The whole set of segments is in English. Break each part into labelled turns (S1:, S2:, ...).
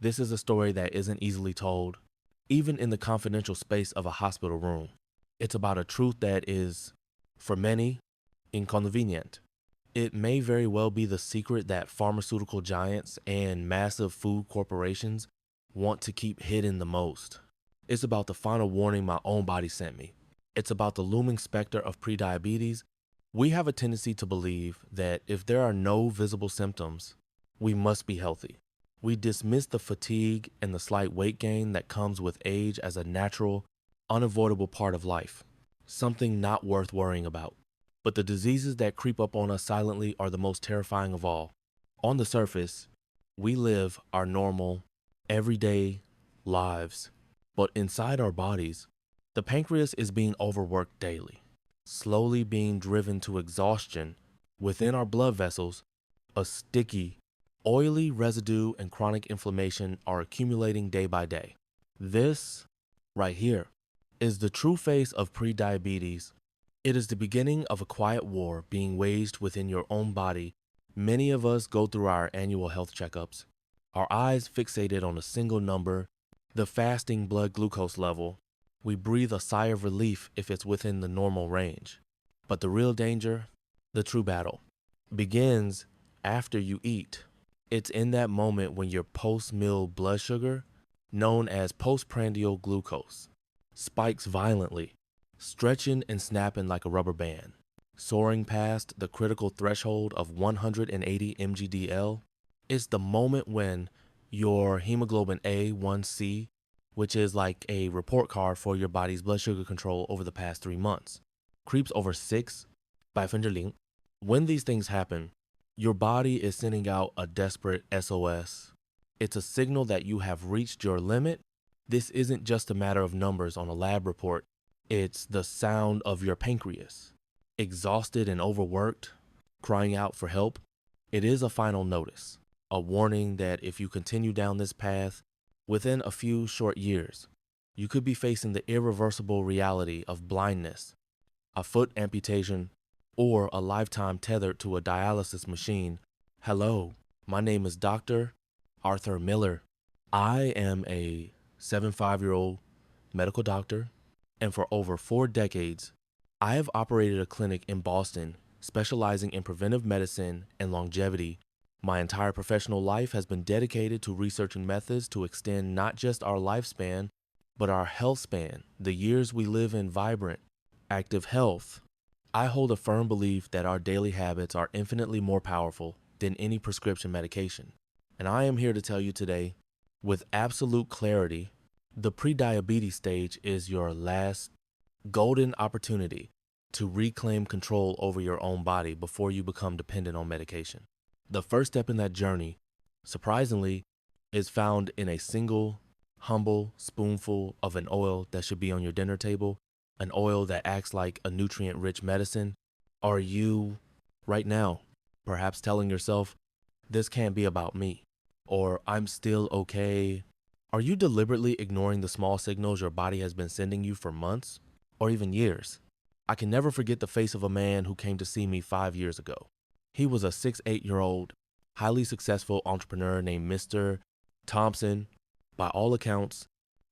S1: This is a story that isn't easily told, even in the confidential space of a hospital room. It's about a truth that is, for many, inconvenient. It may very well be the secret that pharmaceutical giants and massive food corporations want to keep hidden the most. It's about the final warning my own body sent me. It's about the looming specter of prediabetes. We have a tendency to believe that if there are no visible symptoms, we must be healthy. We dismiss the fatigue and the slight weight gain that comes with age as a natural, unavoidable part of life, something not worth worrying about. But the diseases that creep up on us silently are the most terrifying of all. On the surface, we live our normal, everyday lives, but inside our bodies, the pancreas is being overworked daily, slowly being driven to exhaustion. Within our blood vessels, a sticky, oily residue and chronic inflammation are accumulating day by day. This, right here, is the true face of prediabetes. It is the beginning of a quiet war being waged within your own body. Many of us go through our annual health checkups, our eyes fixated on a single number, the fasting blood glucose level. We breathe a sigh of relief if it's within the normal range. But the real danger, the true battle, begins after you eat. It's in that moment when your post-meal blood sugar, known as postprandial glucose, spikes violently, stretching and snapping like a rubber band, soaring past the critical threshold of 180 mgdl. It's the moment when your hemoglobin A1C, which is like a report card for your body's blood sugar control over the past 3 months, creeps over 6 by 100. When these things happen, your body is sending out a desperate SOS. It's a signal that you have reached your limit. This isn't just a matter of numbers on a lab report. It's the sound of your pancreas, exhausted and overworked, crying out for help. It is a final notice, a warning that if you continue down this path, within a few short years, you could be facing the irreversible reality of blindness, a foot amputation, or a lifetime tethered to a dialysis machine. Hello, my name is Dr. Arthur Miller. I am a 75-year-old medical doctor, and for over 4 decades, I have operated a clinic in Boston specializing in preventive medicine and longevity. My entire professional life has been dedicated to researching methods to extend not just our lifespan, but our health span, the years we live in vibrant, active health. I hold a firm belief that our daily habits are infinitely more powerful than any prescription medication. And I am here to tell you today, with absolute clarity, the prediabetes stage is your last golden opportunity to reclaim control over your own body before you become dependent on medication. The first step in that journey, surprisingly, is found in a single, humble spoonful of an oil that should be on your dinner table, an oil that acts like a nutrient-rich medicine. Are you, right now, perhaps telling yourself, this can't be about me, or I'm still okay? Are you deliberately ignoring the small signals your body has been sending you for months, or even years? I can never forget the face of a man who came to see me 5 years ago. He was a 6'8" highly successful entrepreneur named Mr. Thompson. By all accounts,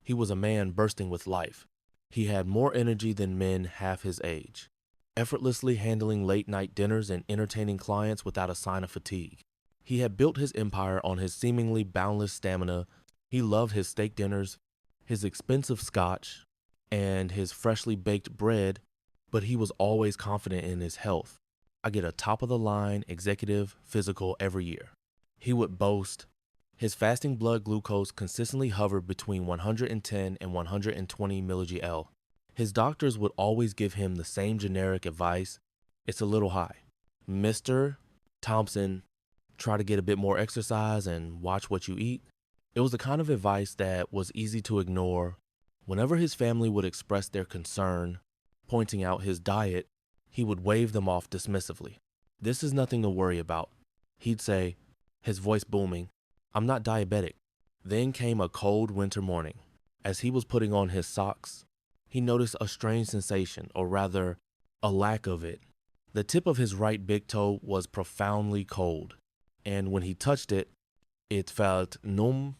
S1: he was a man bursting with life. He had more energy than men half his age, effortlessly handling late-night dinners and entertaining clients without a sign of fatigue. He had built his empire on his seemingly boundless stamina. He loved his steak dinners, his expensive scotch, and his freshly baked bread, but he was always confident in his health. I get a top-of-the-line executive physical every year. He would boast. His fasting blood glucose consistently hovered between 110 and 120 milligl. His doctors would always give him the same generic advice: it's a little high. Mr. Thompson, try to get a bit more exercise and watch what you eat. It was the kind of advice that was easy to ignore. Whenever his family would express their concern, pointing out his diet, he would wave them off dismissively. This is nothing to worry about, he'd say, his voice booming. I'm not diabetic. Then came a cold winter morning. As he was putting on his socks, he noticed a strange sensation, or rather, a lack of it. The tip of his right big toe was profoundly cold, and when he touched it, it felt numb,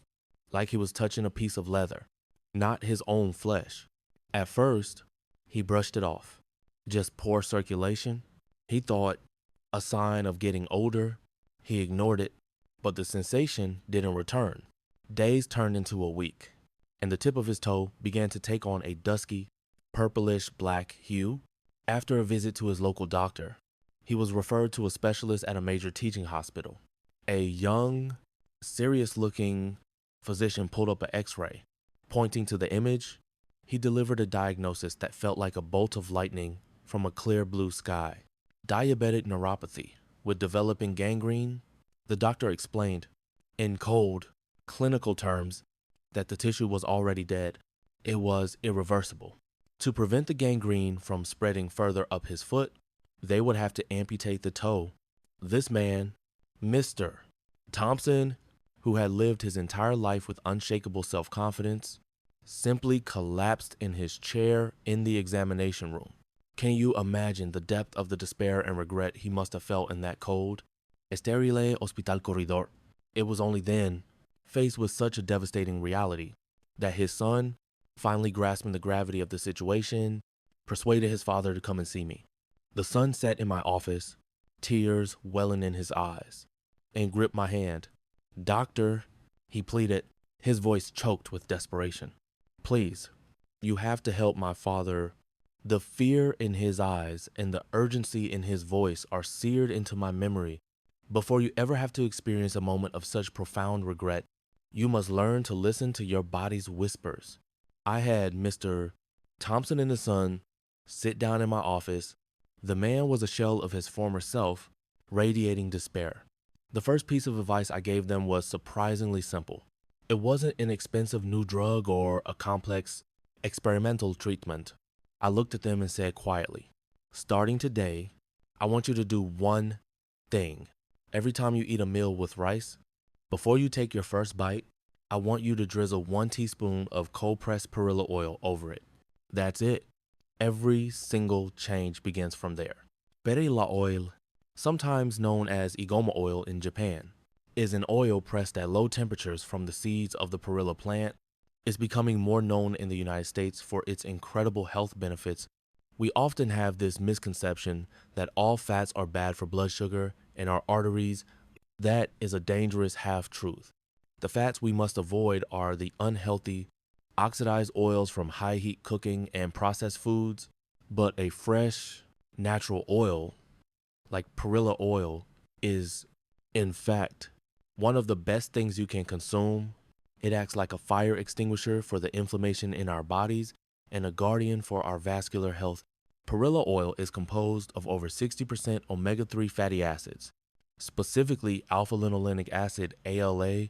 S1: like he was touching a piece of leather, not his own flesh. At first, he brushed it off. Just poor circulation. He thought a sign of getting older. He ignored it, but the sensation didn't return. Days turned into a week, and the tip of his toe began to take on a dusky, purplish black hue. After a visit to his local doctor, he was referred to a specialist at a major teaching hospital. A young, serious-looking physician pulled up an x-ray. Pointing to the image, he delivered a diagnosis that felt like a bolt of lightning from a clear blue sky. Diabetic neuropathy with developing gangrene. The doctor explained, in cold, clinical terms, that the tissue was already dead. It was irreversible. To prevent the gangrene from spreading further up his foot, they would have to amputate the toe. This man, Mr. Thompson, who had lived his entire life with unshakable self-confidence, simply collapsed in his chair in the examination room. Can you imagine the depth of the despair and regret he must have felt in that cold, esterile hospital corridor? It was only then, faced with such a devastating reality, that his son, finally grasping the gravity of the situation, persuaded his father to come and see me. The son sat in my office, tears welling in his eyes, and gripped my hand. "Doctor," he pleaded, his voice choked with desperation. "Please, you have to help my father." The fear in his eyes and the urgency in his voice are seared into my memory. Before you ever have to experience a moment of such profound regret, you must learn to listen to your body's whispers. I had Mr. Thompson and his son sit down in my office. The man was a shell of his former self, radiating despair. The first piece of advice I gave them was surprisingly simple. It wasn't an expensive new drug or a complex experimental treatment. I looked at them and said quietly, starting today, I want you to do one thing. Every time you eat a meal with rice, before you take your first bite, I want you to drizzle 1 teaspoon of cold-pressed Perilla oil over it. That's it. Every single change begins from there. Perilla oil, sometimes known as igoma oil in Japan, is an oil pressed at low temperatures from the seeds of the Perilla plant. It's becoming more known in the United States for its incredible health benefits. We often have this misconception that all fats are bad for blood sugar and our arteries. That is a dangerous half-truth. The fats we must avoid are the unhealthy, oxidized oils from high-heat cooking and processed foods, but a fresh, natural oil, like Perilla oil, is, in fact, one of the best things you can consume. It acts like a fire extinguisher for the inflammation in our bodies and a guardian for our vascular health. Perilla oil is composed of over 60% omega-3 fatty acids, specifically alpha-linolenic acid, ALA.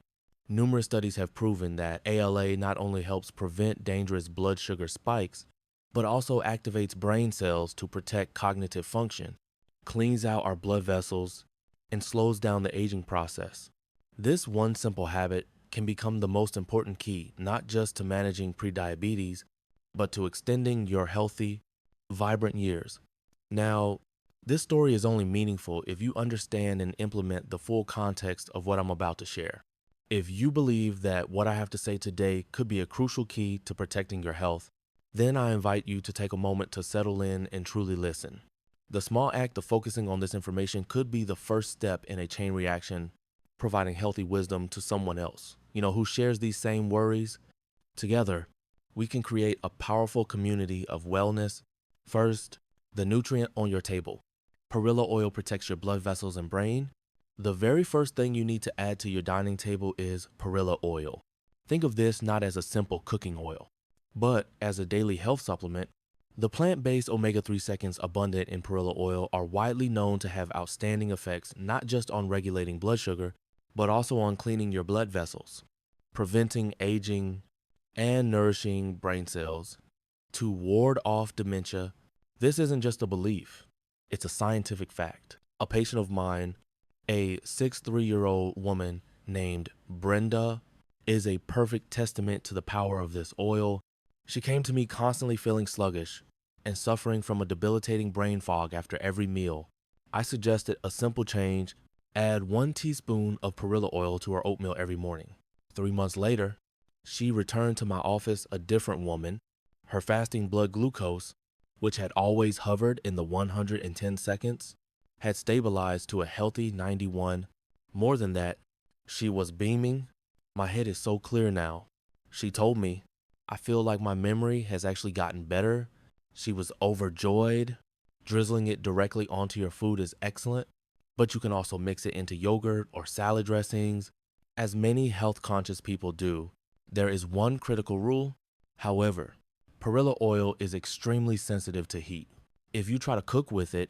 S1: Numerous studies have proven that ALA not only helps prevent dangerous blood sugar spikes, but also activates brain cells to protect cognitive function, cleans out our blood vessels, and slows down the aging process. This one simple habit can become the most important key, not just to managing prediabetes, but to extending your healthy, vibrant years. Now, this story is only meaningful if you understand and implement the full context of what I'm about to share. If you believe that what I have to say today could be a crucial key to protecting your health, then I invite you to take a moment to settle in and truly listen. The small act of focusing on this information could be the first step in a chain reaction, providing healthy wisdom to someone else, who shares these same worries. Together, we can create a powerful community of wellness. First, the nutrient on your table. Perilla oil protects your blood vessels and brain. The very first thing you need to add to your dining table is Perilla oil. Think of this not as a simple cooking oil, but as a daily health supplement. The plant-based omega-3 seconds abundant in Perilla oil are widely known to have outstanding effects not just on regulating blood sugar, but also on cleaning your blood vessels, preventing aging, and nourishing brain cells to ward off dementia. This isn't just a belief, it's a scientific fact. A patient of mine, a 63-year-old woman named Brenda, is a perfect testament to the power of this oil. She came to me constantly feeling sluggish and suffering from a debilitating brain fog after every meal. I suggested a simple change: add 1 teaspoon of Perilla oil to her oatmeal every morning. 3 months later, She returned to my office a different woman. Her fasting blood glucose, which had always hovered in the 110 seconds, had stabilized to a healthy 91. More than that, she was beaming. My head is so clear now. She told me, I feel like my memory has actually gotten better. She was overjoyed. Drizzling it directly onto your food is excellent, but you can also mix it into yogurt or salad dressings, as many health-conscious people do. There is one critical rule. However, perilla oil is extremely sensitive to heat. If you try to cook with it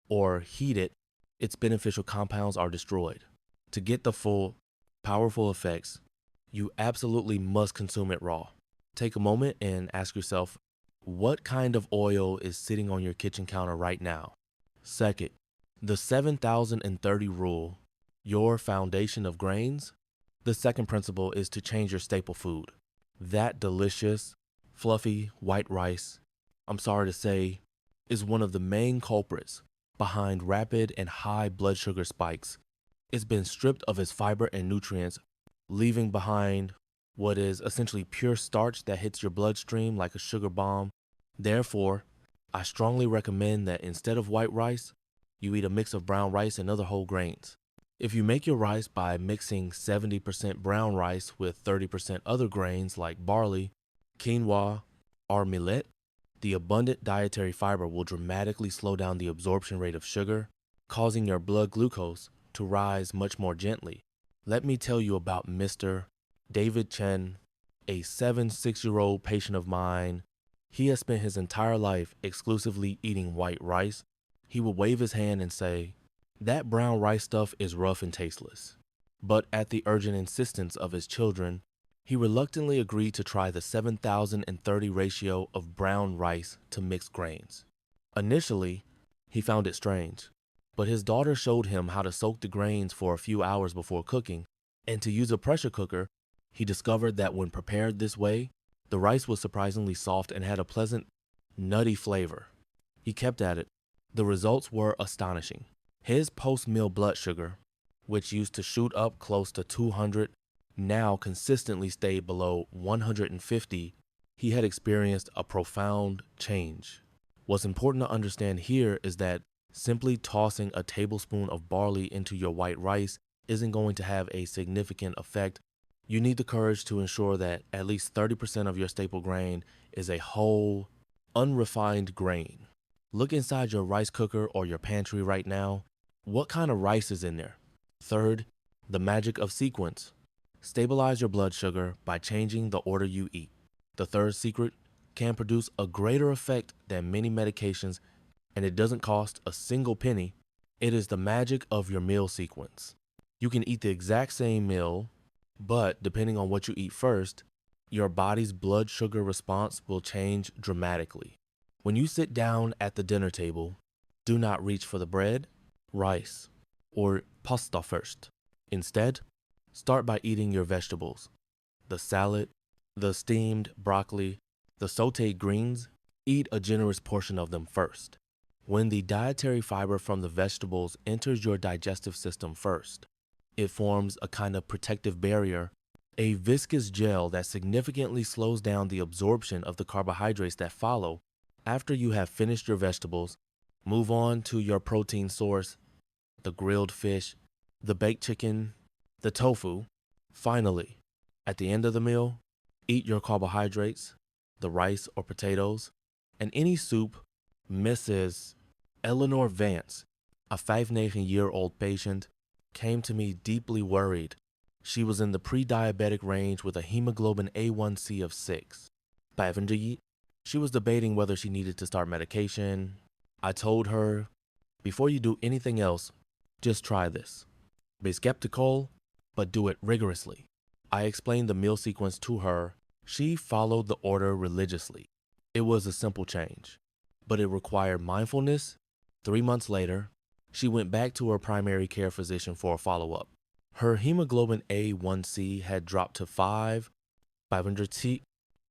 S1: or heat it, its beneficial compounds are destroyed. To get the full, powerful effects, you absolutely must consume it raw. Take a moment and ask yourself, what kind of oil is sitting on your kitchen counter right now? Second, the 7,030 rule, your foundation of grains. The second principle is to change your staple food. That delicious, fluffy white rice, I'm sorry to say, is one of the main culprits behind rapid and high blood sugar spikes. It's been stripped of its fiber and nutrients, leaving behind what is essentially pure starch that hits your bloodstream like a sugar bomb. Therefore, I strongly recommend that instead of white rice, you eat a mix of brown rice and other whole grains. If you make your rice by mixing 70% brown rice with 30% other grains like barley, quinoa, or millet, the abundant dietary fiber will dramatically slow down the absorption rate of sugar, causing your blood glucose to rise much more gently. Let me tell you about Mr. David Chen, a 6-year-old patient of mine. He has spent his entire life exclusively eating white rice. He would wave his hand and say, "That brown rice stuff is rough and tasteless." But at the urgent insistence of his children, he reluctantly agreed to try the 7,030 ratio of brown rice to mixed grains. Initially, he found it strange, but his daughter showed him how to soak the grains for a few hours before cooking, and to use a pressure cooker. He discovered that when prepared this way, the rice was surprisingly soft and had a pleasant, nutty flavor. He kept at it. The results were astonishing. His post-meal blood sugar, which used to shoot up close to 200, now consistently stayed below 150. He had experienced a profound change. What's important to understand here is that simply tossing a tablespoon of barley into your white rice isn't going to have a significant effect. You need the courage to ensure that at least 30% of your staple grain is a whole, unrefined grain. Look inside your rice cooker or your pantry right now. What kind of rice is in there? Third, the magic of sequence. Stabilize your blood sugar by changing the order you eat. The third secret can produce a greater effect than many medications, and it doesn't cost a single penny. It is the magic of your meal sequence. You can eat the exact same meal, but depending on what you eat first, your body's blood sugar response will change dramatically. When you sit down at the dinner table, do not reach for the bread, rice, or pasta first. Instead, start by eating your vegetables, the salad, the steamed broccoli, the sautéed greens. Eat a generous portion of them first. When the dietary fiber from the vegetables enters your digestive system first, it forms a kind of protective barrier, a viscous gel that significantly slows down the absorption of the carbohydrates that follow. After you have finished your vegetables, move on to your protein source, the grilled fish, the baked chicken, the tofu. Finally, at the end of the meal, eat your carbohydrates, the rice or potatoes, and any soup. Mrs. Eleanor Vance, a 59-year-old patient, came to me deeply worried. She was in the pre-diabetic range with a hemoglobin A1C of 6. She was debating whether she needed to start medication. I told her, before you do anything else, just try this. Be skeptical, but do it rigorously. I explained the meal sequence to her. She followed the order religiously. It was a simple change, but it required mindfulness. 3 months later, she went back to her primary care physician for a follow-up. Her hemoglobin A1C had dropped to 500T,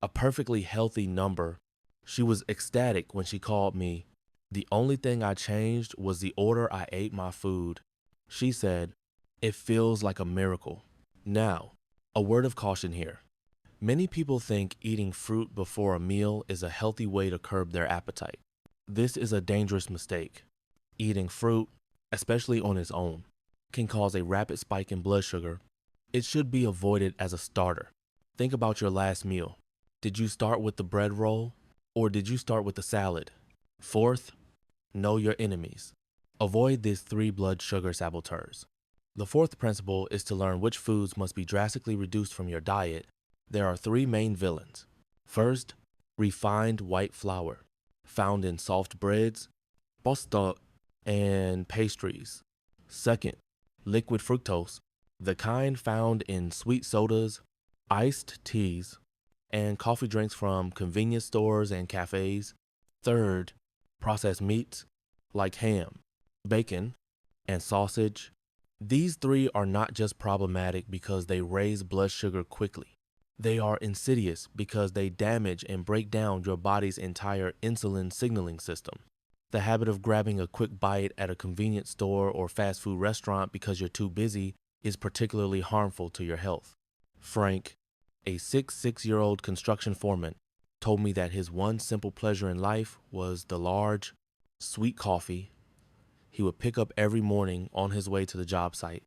S1: a perfectly healthy number. She was ecstatic when she called me. The only thing I changed was the order I ate my food. She said, "It feels like a miracle." Now, a word of caution here. Many people think eating fruit before a meal is a healthy way to curb their appetite. This is a dangerous mistake. Eating fruit, especially on its own, can cause a rapid spike in blood sugar. It should be avoided as a starter. Think about your last meal. Did you start with the bread roll or did you start with the salad? Fourth, know your enemies. Avoid these three blood sugar saboteurs. The fourth principle is to learn which foods must be drastically reduced from your diet. There are three main villains. First, refined white flour, found in soft breads, pasta, and pastries. Second, liquid fructose, the kind found in sweet sodas, iced teas, and coffee drinks from convenience stores and cafes. Third, processed meats like ham, bacon, and sausage. These three are not just problematic because they raise blood sugar quickly. They are insidious because they damage and break down your body's entire insulin signaling system. The habit of grabbing a quick bite at a convenience store or fast food restaurant because you're too busy is particularly harmful to your health. Frank, a 66-year-old construction foreman, told me that his one simple pleasure in life was the large, sweet coffee he would pick up every morning on his way to the job site.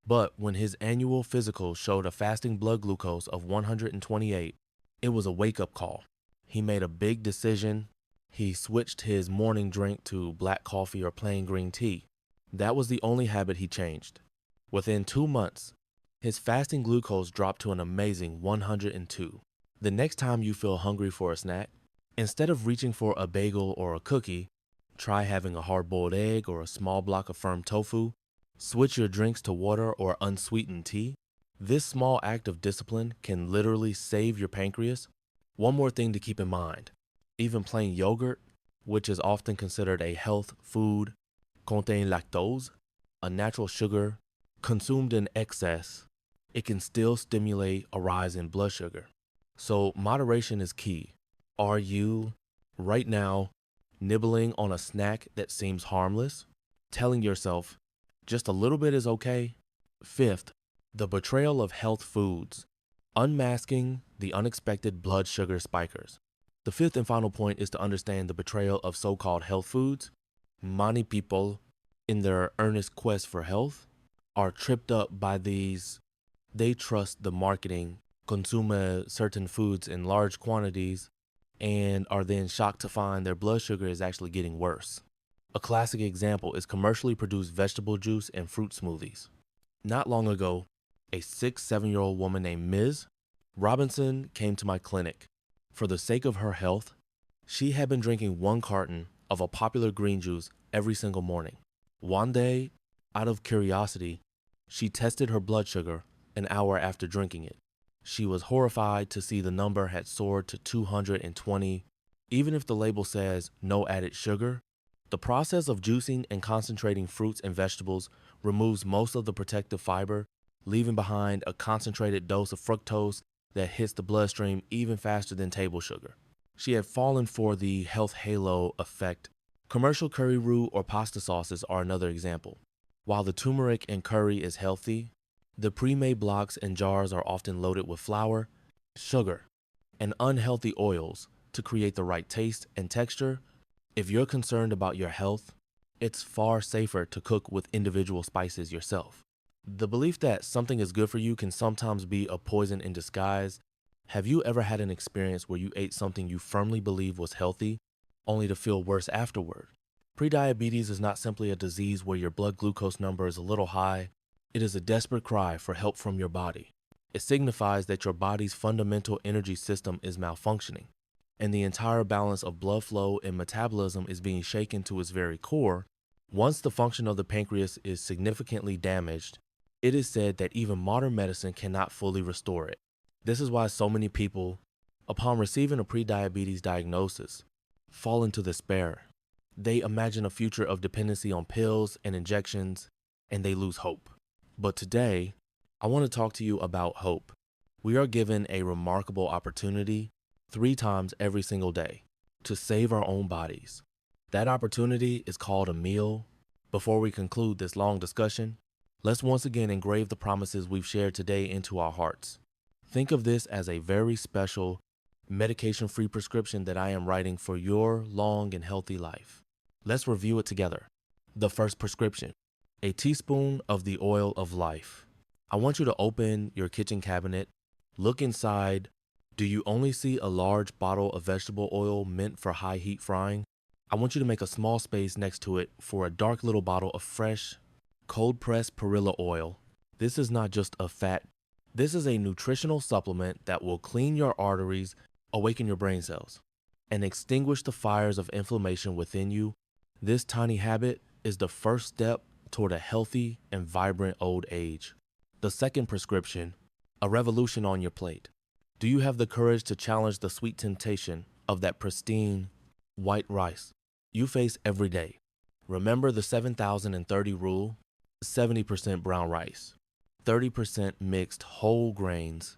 S1: But when his annual physical showed a fasting blood glucose of 128, it was a wake-up call. He made a big decision. He switched his morning drink to black coffee or plain green tea. That was the only habit he changed. Within 2 months, his fasting glucose dropped to an amazing 102. The next time you feel hungry for a snack, instead of reaching for a bagel or a cookie, try having a hard-boiled egg or a small block of firm tofu. Switch your drinks to water or unsweetened tea. This small act of discipline can literally save your pancreas. One more thing to keep in mind. Even plain yogurt, which is often considered a health food, contains lactose, a natural sugar, consumed in excess. It can still stimulate a rise in blood sugar. So moderation is key. Are you, right now, nibbling on a snack that seems harmless? Telling yourself, just a little bit is okay? Fifth, the betrayal of health foods. Unmasking the unexpected blood sugar spikers. The fifth and final point is to understand the betrayal of so-called health foods. Many people, in their earnest quest for health, are tripped up by these. They trust the marketing, consume certain foods in large quantities, and are then shocked to find their blood sugar is actually getting worse. A classic example is commercially produced vegetable juice and fruit smoothies. Not long ago, a 7-year-old woman named Ms. Robinson came to my clinic. For the sake of her health, she had been drinking 1 carton of a popular green juice every single morning. One day, out of curiosity, she tested her blood sugar an hour after drinking it. She was horrified to see the number had soared to 220. Even if the label says no added sugar, the process of juicing and concentrating fruits and vegetables removes most of the protective fiber, leaving behind a concentrated dose of fructose that hits the bloodstream even faster than table sugar. She had fallen for the health halo effect. Commercial curry roux or pasta sauces are another example. While the turmeric in curry is healthy, the pre-made blocks and jars are often loaded with flour, sugar, and unhealthy oils to create the right taste and texture. If you're concerned about your health, it's far safer to cook with individual spices yourself. The belief that something is good for you can sometimes be a poison in disguise. Have you ever had an experience where you ate something you firmly believed was healthy, only to feel worse afterward? Prediabetes is not simply a disease where your blood glucose number is a little high. It is a desperate cry for help from your body. It signifies that your body's fundamental energy system is malfunctioning, and the entire balance of blood flow and metabolism is being shaken to its very core. Once the function of the pancreas is significantly damaged, it is said that even modern medicine cannot fully restore it. This is why so many people, upon receiving a prediabetes diagnosis, fall into despair. They imagine a future of dependency on pills and injections, and they lose hope. But today, I want to talk to you about hope. We are given a remarkable opportunity 3 times every single day to save our own bodies. That opportunity is called a meal. Before we conclude this long discussion, let's once again engrave the promises we've shared today into our hearts. Think of this as a very special medication-free prescription that I am writing for your long and healthy life. Let's review it together. The first prescription, a teaspoon of the oil of life. I want you to open your kitchen cabinet, look inside. Do you only see a large bottle of vegetable oil meant for high heat frying? I want you to make a small space next to it for a dark little bottle of fresh, cold-pressed Perilla oil. This is not just a fat. This is a nutritional supplement that will clean your arteries, awaken your brain cells, and extinguish the fires of inflammation within you. This tiny habit is the first step toward a healthy and vibrant old age. The second prescription, a revolution on your plate. Do you have the courage to challenge the sweet temptation of that pristine white rice you face every day? Remember the 7,030 rule? 70% brown rice, 30% mixed whole grains.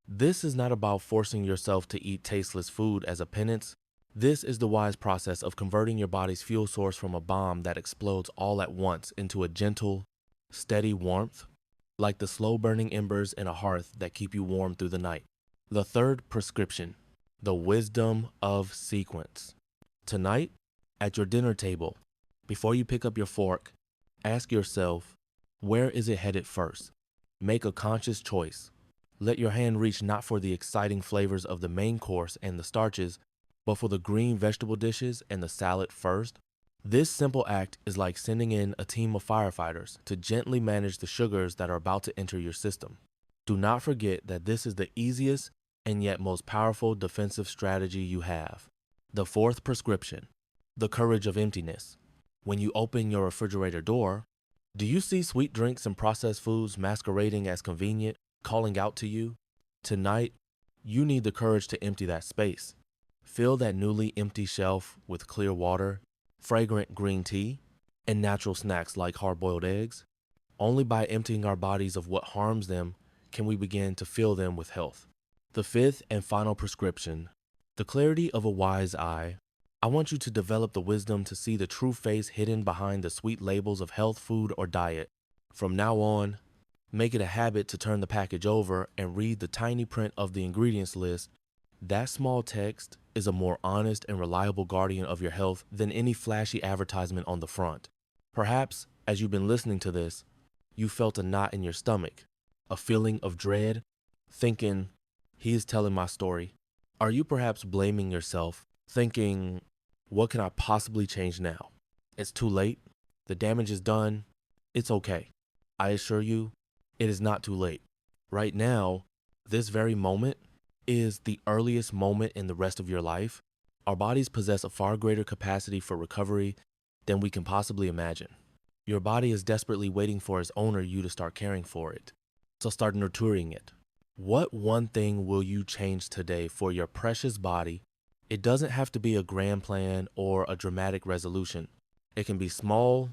S1: This is not about forcing yourself to eat tasteless food as a penance. This is the wise process of converting your body's fuel source from a bomb that explodes all at once into a gentle, steady warmth, like the slow-burning embers in a hearth that keep you warm through the night. The third prescription, the wisdom of sequence. Tonight, at your dinner table, before you pick up your fork, ask yourself, where is it headed first? Make a conscious choice. Let your hand reach not for the exciting flavors of the main course and the starches, but for the green vegetable dishes and the salad first. This simple act is like sending in a team of firefighters to gently manage the sugars that are about to enter your system. Do not forget that this is the easiest and yet most powerful defensive strategy you have. The fourth prescription, the courage of emptiness. When you open your refrigerator door, do you see sweet drinks and processed foods masquerading as convenient, calling out to you? Tonight, you need the courage to empty that space. Fill that newly empty shelf with clear water, fragrant green tea, and natural snacks like hard-boiled eggs. Only by emptying our bodies of what harms them can we begin to fill them with health. The fifth and final prescription, the clarity of a wise eye. I want you to develop the wisdom to see the true face hidden behind the sweet labels of health, food, or diet. From now on, make it a habit to turn the package over and read the tiny print of the ingredients list. That small text is a more honest and reliable guardian of your health than any flashy advertisement on the front. Perhaps, as you've been listening to this, you felt a knot in your stomach, a feeling of dread, thinking, he is telling my story. Are you perhaps blaming yourself, thinking, what can I possibly change now? It's too late. The damage is done. It's okay. I assure you, it is not too late. Right now, this very moment is the earliest moment in the rest of your life. Our bodies possess a far greater capacity for recovery than we can possibly imagine. Your body is desperately waiting for its owner, you, to start caring for it. So start nurturing it. What one thing will you change today for your precious body? It doesn't have to be a grand plan or a dramatic resolution. It can be small.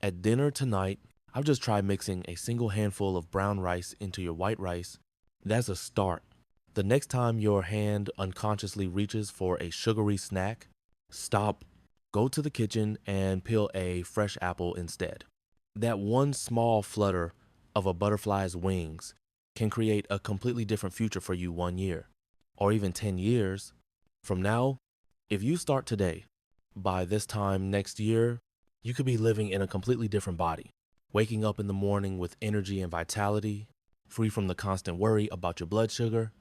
S1: At dinner tonight, I've just tried mixing a single handful of brown rice into your white rice. That's a start. The next time your hand unconsciously reaches for a sugary snack, stop, go to the kitchen and peel a fresh apple instead. That one small flutter of a butterfly's wings can create a completely different future for you 1 year, or even 10 years. From now, if you start today, by this time next year, you could be living in a completely different body, waking up in the morning with energy and vitality, free from the constant worry about your blood sugar.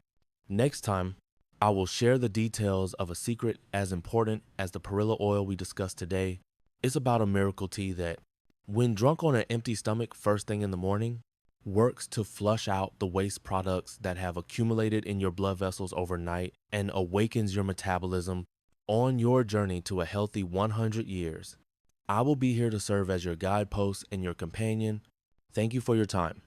S1: Next time, I will share the details of a secret as important as the Perilla oil we discussed today. It's about a miracle tea that, when drunk on an empty stomach first thing in the morning, works to flush out the waste products that have accumulated in your blood vessels overnight and awakens your metabolism on your journey to a healthy 100 years. I will be here to serve as your guidepost and your companion. Thank you for your time.